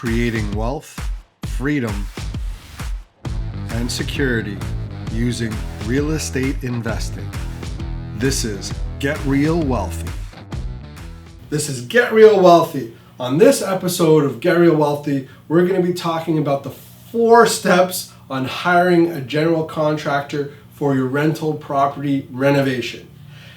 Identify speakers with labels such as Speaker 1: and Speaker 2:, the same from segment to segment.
Speaker 1: creating wealth, freedom, and security using real estate investing. This is Get Real Wealthy. This is Get Real Wealthy. On this episode of Get Real Wealthy, we're going to be talking about the 4 steps on hiring a general contractor for your rental property renovation.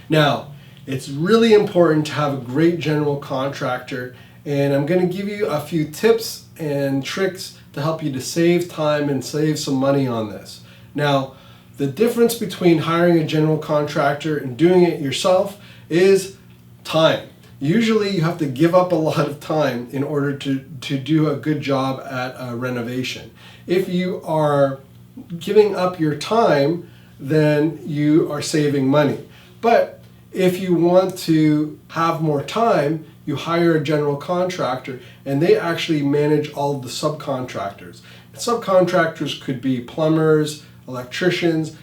Speaker 1: Now, it's really important to have a great general contractor, and I'm going to give you a few tips and tricks to help you to save time and save some money on this. Now, the difference between hiring a general contractor and doing it yourself is time. Usually you have to give up a lot of time in order to do a good job at a renovation. If you are giving up your time, then you are saving money. But if you want to have more time, you hire a general contractor and they actually manage all of the subcontractors. Subcontractors could be plumbers, electricians,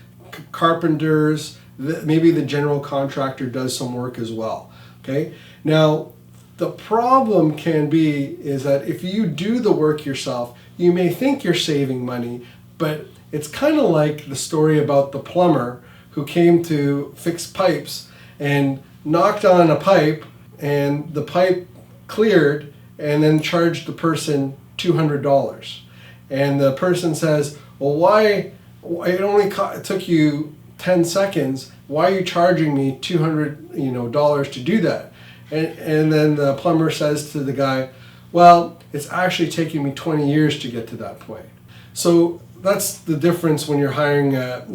Speaker 1: carpenters. Maybe the general contractor does some work as well. Okay. Now, the problem can be is that if you do the work yourself, you may think you're saving money, but it's kind of like the story about the plumber who came to fix pipes and knocked on a pipe and the pipe cleared and then charged the person $200. And the person says, well, why it only took you 10 seconds. Why are you charging me $200 to do that? And then the plumber says to the guy, well, it's actually taking me 20 years to get to that point. So that's the difference when you're hiring a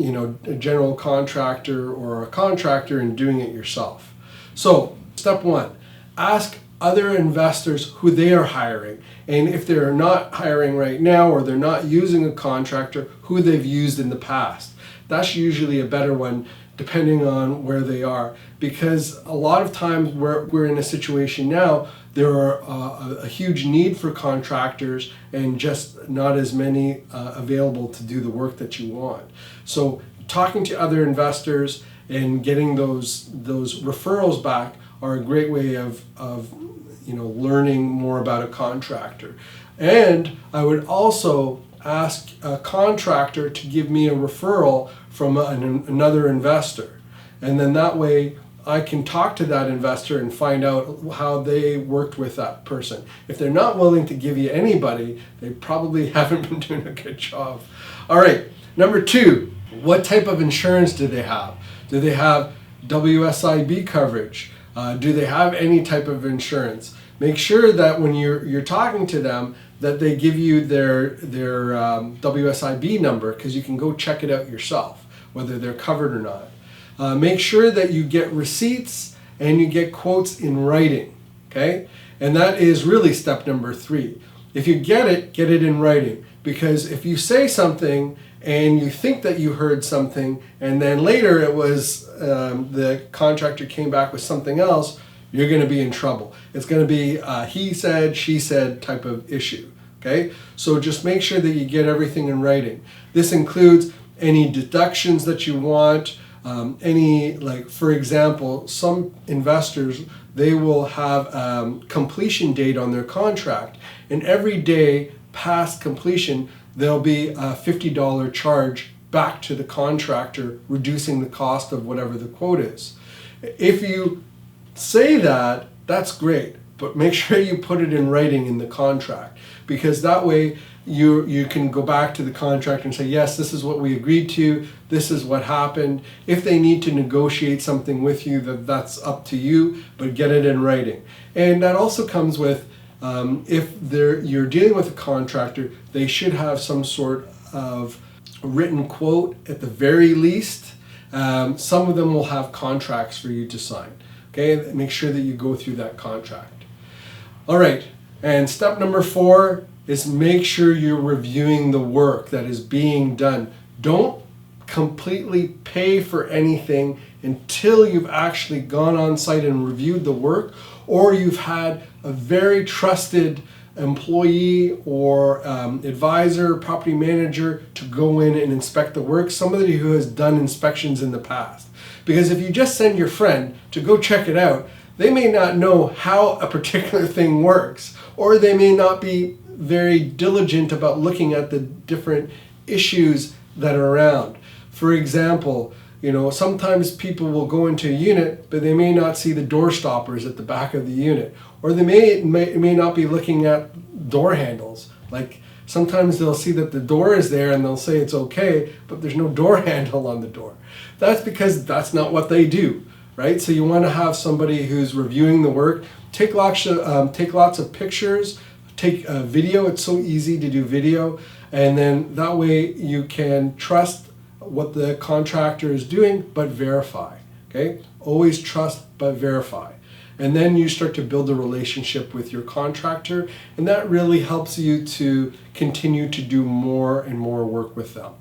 Speaker 1: general contractor or a contractor and doing it yourself. So step 1, ask other investors who they are hiring. And if they're not hiring right now or they're not using a contractor, who they've used in the past. That's usually a better one depending on where they are. Because a lot of times we're in a situation now, there are a huge need for contractors and just not as many available to do the work that you want. So talking to other investors and getting those referrals back are a great way of learning more about a contractor. And I would also ask a contractor to give me a referral from another investor. And then that way I can talk to that investor and find out how they worked with that person. If they're not willing to give you anybody, they probably haven't been doing a good job. All right, number 2, what type of insurance do they have? Do they have WSIB coverage? Do they have any type of insurance? Make sure that when you're talking to them that they give you their WSIB number, because you can go check it out yourself, whether they're covered or not. Make sure that you get receipts and you get quotes in writing, okay? And that is really step number 3. If you get it in writing, because if you say something and you think that you heard something and then later it was the contractor came back with something else, you're going to be in trouble. It's going to be a he said, she said type of issue, okay? So just make sure that you get everything in writing. This includes any deductions that you want, for example, some investors, they will have completion date on their contract, and every day past completion, there'll be a $50 charge back to the contractor, reducing the cost of whatever the quote is. If you say that, that's great, but make sure you put it in writing in the contract, because that way you can go back to the contractor and say, yes, this is what we agreed to, this is what happened. If they need to negotiate something with you, that's up to you, but get it in writing. And that also comes with, if you're dealing with a contractor, they should have some sort of written quote at the very least. Some of them will have contracts for you to sign. Okay, make sure that you go through that contract. All right, and step number 4 is make sure you're reviewing the work that is being done. Don't completely pay for anything until you've actually gone on site and reviewed the work, or you've had a very trusted employee or advisor, property manager to go in and inspect the work, somebody who has done inspections in the past. Because if you just send your friend to go check it out, they may not know how a particular thing works, or they may not be very diligent about looking at the different issues that are around. For example, sometimes people will go into a unit, but they may not see the door stoppers at the back of the unit, or they may not be looking at door handles. Like sometimes they'll see that the door is there and they'll say it's okay, but there's no door handle on the door. That's because that's not what they do, right? So you want to have somebody who's reviewing the work, take lots of pictures, take a video. It's so easy to do video, and then that way you can trust what the contractor is doing, but verify. Okay, always trust but verify, and then you start to build a relationship with your contractor, and that really helps you to continue to do more and more work with them.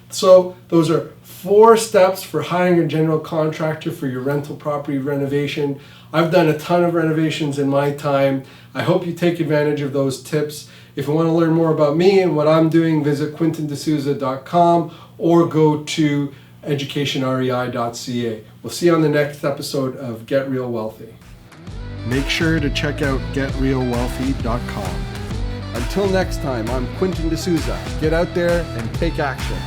Speaker 1: So those are 4 steps for hiring a general contractor for your rental property renovation. I've done a ton of renovations in my time. I hope you take advantage of those tips. If you want to learn more about me and what I'm doing, visit quintindesouza.com or go to educationrei.ca. We'll see you on the next episode of Get Real Wealthy.
Speaker 2: Make sure to check out getrealwealthy.com. Until next time, I'm Quentin D'Souza. Get out there and take action.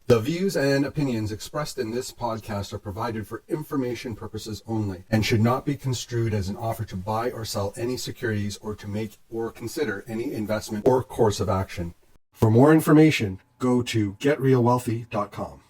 Speaker 2: The views and opinions expressed in this podcast are provided for information purposes only and should not be construed as an offer to buy or sell any securities or to make or consider any investment or course of action.
Speaker 1: For more information, go to getrealwealthy.com.